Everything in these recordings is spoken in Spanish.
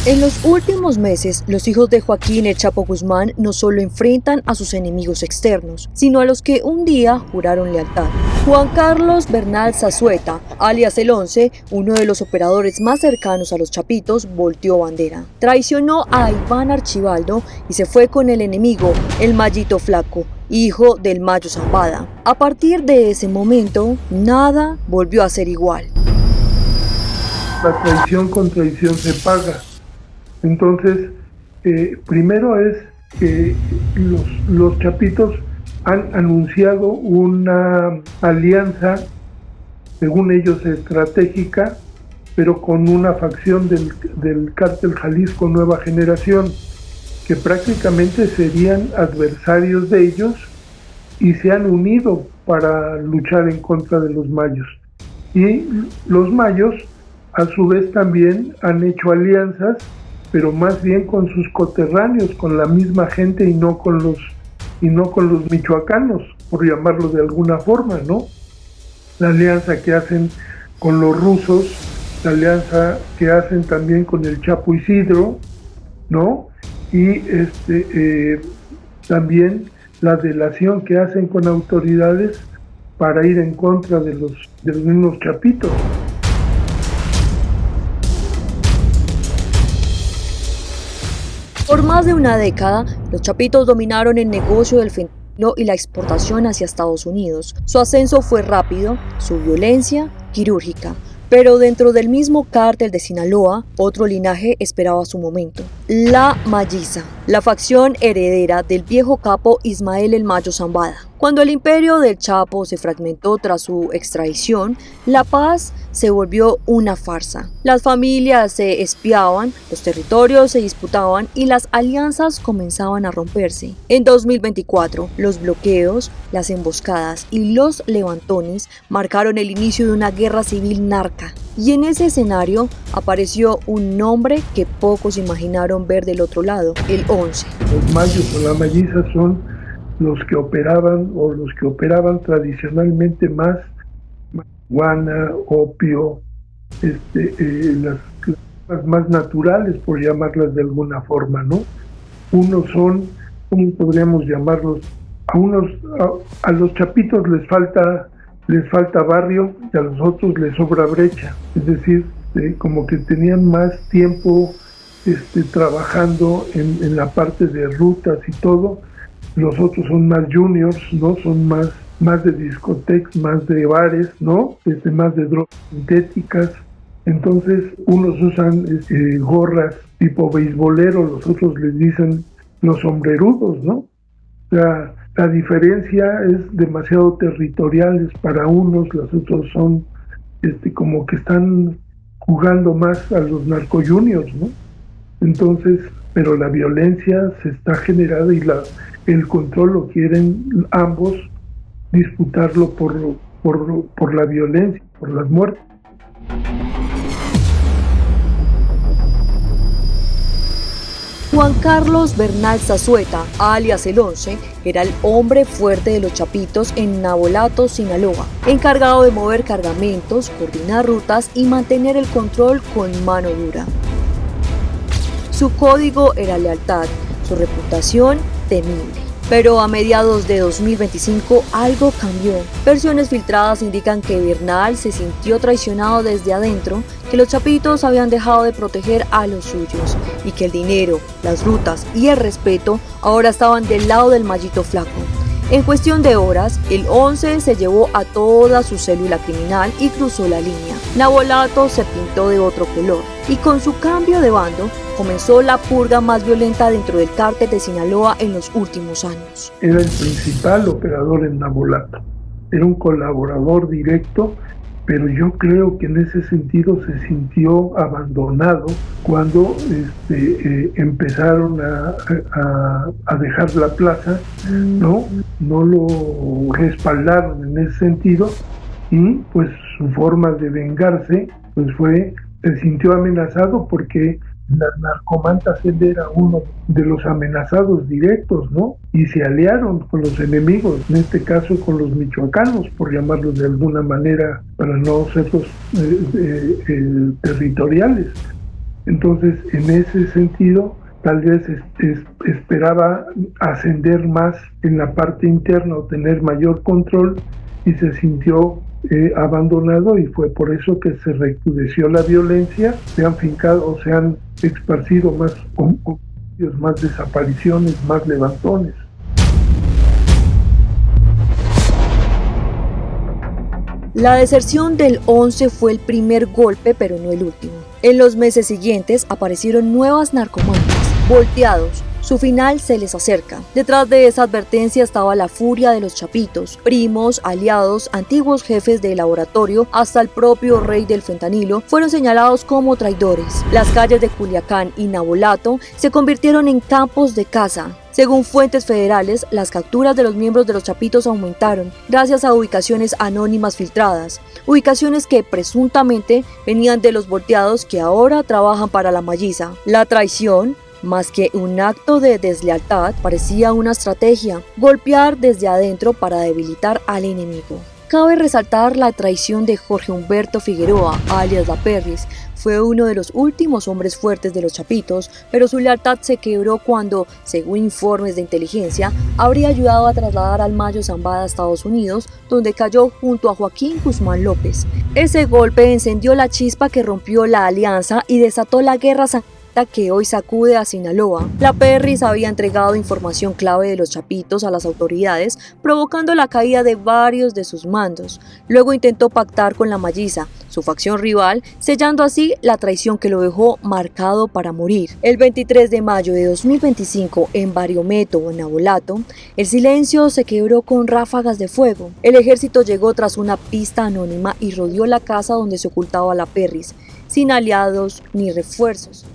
En los últimos meses, los hijos de Joaquín El Chapo Guzmán no solo enfrentan a sus enemigos externos, sino a los que un día juraron lealtad. Juan Carlos Bernal Zazueta, alias el 11, uno de los operadores más cercanos a los Chapitos, volteó bandera. Traicionó a Iván Archibaldo y se fue con el enemigo, el Mayito Flaco, hijo del Mayo Zambada. A partir de ese momento, nada volvió a ser igual. La traición con traición se paga. Entonces, primero es que los Chapitos han anunciado una alianza, según ellos estratégica, pero con una facción del Cártel Jalisco Nueva Generación, que prácticamente serían adversarios de ellos y se han unido para luchar en contra de los mayos. Y los mayos, a su vez, también han hecho alianzas, pero más bien con sus coterráneos, con la misma gente y no con los michoacanos, por llamarlo de alguna forma, ¿no? La alianza que hacen con los rusos, la alianza que hacen también con el Chapo Isidro, ¿no? Y también la delación que hacen con autoridades para ir en contra de los mismos Chapitos. Por más de una década, los Chapitos dominaron el negocio del fentanilo y la exportación hacia Estados Unidos. Su ascenso fue rápido, su violencia quirúrgica. Pero dentro del mismo cártel de Sinaloa, otro linaje esperaba su momento. La Mayiza, la facción heredera del viejo capo Ismael El Mayo Zambada. Cuando el imperio del Chapo se fragmentó tras su extradición, la paz se volvió una farsa. Las familias se espiaban, los territorios se disputaban y las alianzas comenzaban a romperse. En 2024, los bloqueos, las emboscadas y los levantones marcaron el inicio de una guerra civil narca. Y en ese escenario apareció un nombre que pocos imaginaron ver del otro lado, el 11. Los mayos o la Mayiza son los que operaban tradicionalmente más marihuana, opio, las más naturales, por llamarlas de alguna forma, ¿no? Unos son, ¿cómo podríamos llamarlos? A los Chapitos les falta barrio y a los otros les sobra brecha. Es decir, como que tenían más tiempo trabajando en la parte de rutas y todo. Los otros son más juniors, ¿no? Son más de discotecas, más de bares, ¿no? Más de drogas sintéticas. Entonces, unos usan gorras tipo beisbolero, los otros les dicen los sombrerudos, ¿no? O sea, la diferencia es demasiado territoriales para unos, los otros son como que están jugando más a los narcojuniors, ¿no? Entonces, pero la violencia se está generando y el control lo quieren ambos disputarlo por la violencia, por las muertes. Juan Carlos Bernal Zazueta, alias el 11, era el hombre fuerte de los Chapitos en Navolato, Sinaloa, encargado de mover cargamentos, coordinar rutas y mantener el control con mano dura. Su código era lealtad, su reputación temible. Pero a mediados de 2025 algo cambió. Versiones filtradas indican que Bernal se sintió traicionado desde adentro, que los Chapitos habían dejado de proteger a los suyos y que el dinero, las rutas y el respeto ahora estaban del lado del Mayito Flaco. En cuestión de horas, el 11 se llevó a toda su célula criminal y cruzó la línea. Navolato se pintó de otro color y con su cambio de bando comenzó la purga más violenta dentro del cártel de Sinaloa en los últimos años. Era el principal operador en Navolato, era un colaborador directo, pero yo creo que en ese sentido se sintió abandonado cuando empezaron a dejar la plaza, ¿no? No lo respaldaron en ese sentido y pues su forma de vengarse pues se sintió amenazado porque las narcomantas, él era uno de los amenazados directos, ¿no? Y se aliaron con los enemigos, en este caso con los michoacanos, por llamarlos de alguna manera, para no ser territoriales. Entonces, en ese sentido, tal vez esperaba ascender más en la parte interna o tener mayor control y se sintió abandonado, y fue por eso que se recrudeció la violencia, se han fincado o se han esparcido más homicidios, más desapariciones, más levantones. La deserción del 11 fue el primer golpe, pero no el último. En los meses siguientes aparecieron nuevas narcomantas, volteados. Su final se les acerca. Detrás de esa advertencia estaba la furia de los chapitos, primos, aliados, antiguos jefes de laboratorio, hasta el propio rey del fentanilo, fueron señalados como traidores. Las calles de Culiacán y Navolato se convirtieron en campos de caza. Según fuentes federales, las capturas de los miembros de los chapitos aumentaron gracias a ubicaciones anónimas filtradas, ubicaciones que presuntamente venían de los volteados que ahora trabajan para la Malliza. La traición, más que un acto de deslealtad, parecía una estrategia, golpear desde adentro para debilitar al enemigo. Cabe resaltar la traición de Jorge Humberto Figueroa, alias La Perris. Fue uno de los últimos hombres fuertes de los chapitos, pero su lealtad se quebró cuando, según informes de inteligencia, habría ayudado a trasladar al Mayo Zambada a Estados Unidos, donde cayó junto a Joaquín Guzmán López. Ese golpe encendió la chispa que rompió la alianza y desató la guerra sangrienta que hoy sacude a Sinaloa. La Perris había entregado información clave de los chapitos a las autoridades, provocando la caída de varios de sus mandos. Luego intentó pactar con la Malliza, su facción rival, sellando así la traición que lo dejó marcado para morir. El 23 de mayo de 2025, en Bariometo o en Navolato, el silencio se quebró con ráfagas de fuego. El ejército llegó tras una pista anónima y rodeó la casa donde se ocultaba la Perris, sin aliados ni refuerzos.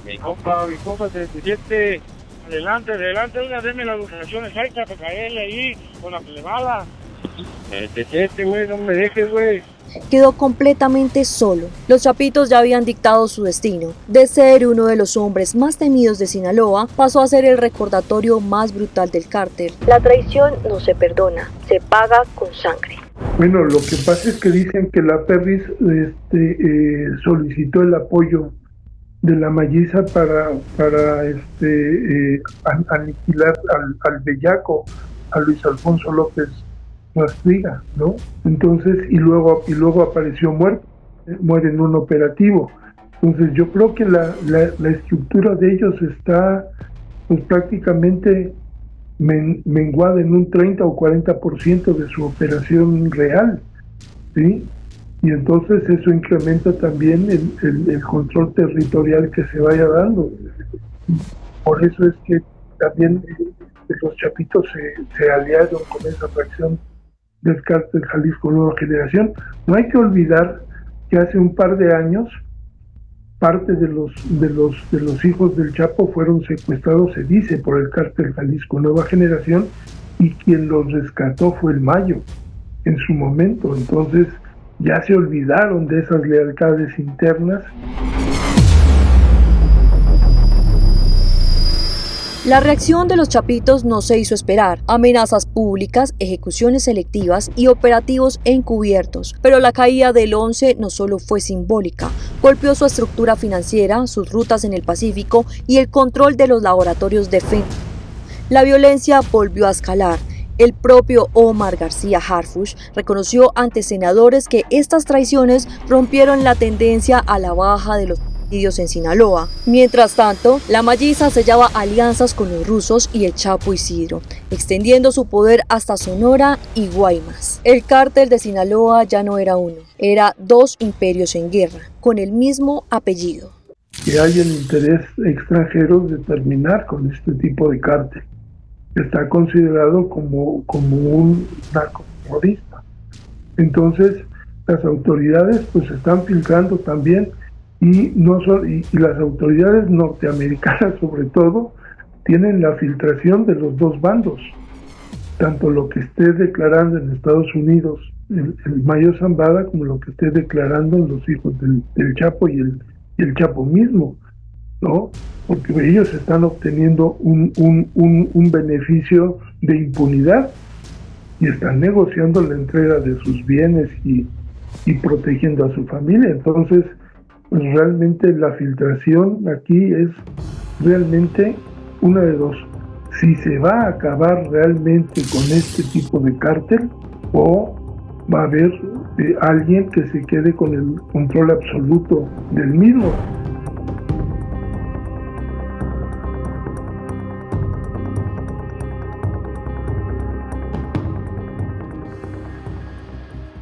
Mi compa 77, adelante, una denme las ubicaciones exactas para caerle ahí con la plebada. 77, güey, no me dejes, güey. Quedó completamente solo. Los chapitos ya habían dictado su destino. De ser uno de los hombres más temidos de Sinaloa, pasó a ser el recordatorio más brutal del cártel. La traición no se perdona, se paga con sangre. Bueno, lo que pasa es que dicen que la Perris solicitó el apoyo de la Malliza para aniquilar al bellaco, a Luis Alfonso López Rastriga, ¿no? Entonces, y luego apareció muerto, muere en un operativo. Entonces yo creo que la estructura de ellos está pues prácticamente menguada en un 30 o 40% de su operación real, ¿sí? Y entonces eso incrementa también el control territorial que se vaya dando. Por eso es que también los chapitos se aliaron con esa fracción del cártel Jalisco Nueva Generación. No hay que olvidar que hace un par de años parte de los hijos del Chapo fueron secuestrados, se dice, por el cártel Jalisco Nueva Generación, y quien los rescató fue el Mayo en su momento. Entonces ya se olvidaron de esas lealtades internas. La reacción de los chapitos no se hizo esperar. Amenazas públicas, ejecuciones selectivas y operativos encubiertos. Pero la caída del 11 no solo fue simbólica, golpeó su estructura financiera, sus rutas en el Pacífico y el control de los laboratorios de fentanilo. La violencia volvió a escalar. El propio Omar García Harfuch reconoció ante senadores que estas traiciones rompieron la tendencia a la baja de los homicidios en Sinaloa. Mientras tanto, la Malliza sellaba alianzas con los rusos y el Chapo Isidro, extendiendo su poder hasta Sonora y Guaymas. El cártel de Sinaloa ya no era uno, era dos imperios en guerra, con el mismo apellido. Que hay el interés extranjero de terminar con este tipo de cártel. Está considerado como un narcoterrorista. Entonces, las autoridades pues están filtrando también, y las autoridades norteamericanas sobre todo tienen la filtración de los dos bandos, tanto lo que esté declarando en Estados Unidos el Mayo Zambada como lo que esté declarando en los hijos del Chapo y el Chapo mismo, ¿no? Porque ellos están obteniendo un beneficio de impunidad y están negociando la entrega de sus bienes y protegiendo a su familia. Entonces, pues realmente la filtración aquí es realmente una de dos. Si se va a acabar realmente con este tipo de cártel o va a haber alguien que se quede con el control absoluto del mismo.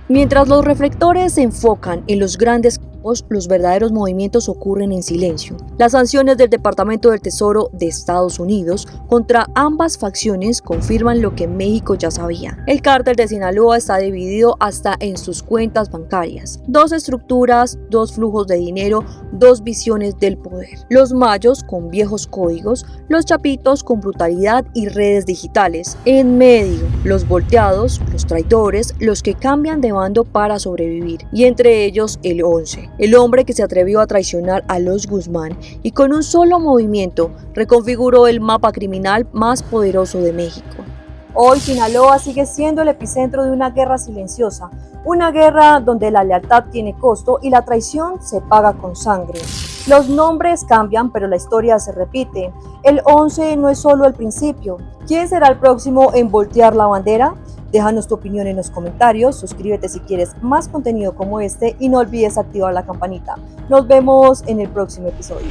Mientras los reflectores se enfocan en los grandes campos, los verdaderos movimientos ocurren en silencio. Las sanciones del Departamento del Tesoro de Estados Unidos contra ambas facciones confirman lo que México ya sabía. El cártel de Sinaloa está dividido hasta en sus cuentas bancarias. Dos estructuras, dos flujos de dinero, dos visiones del poder. Los mayos con viejos códigos, los chapitos con brutalidad y redes digitales. En medio, los volteados, los traidores, los que cambian de bando para sobrevivir. Y entre ellos el 11, el hombre que se atrevió a traicionar a los Guzmán y con un solo movimiento reconfiguró el mapa criminal más poderoso de México. Hoy Sinaloa sigue siendo el epicentro de una guerra silenciosa, una guerra donde la lealtad tiene costo y la traición se paga con sangre. Los nombres cambian, pero la historia se repite. El 11 no es solo el principio. ¿Quién será el próximo en voltear la bandera? Déjanos tu opinión en los comentarios, suscríbete si quieres más contenido como este y no olvides activar la campanita. Nos vemos en el próximo episodio.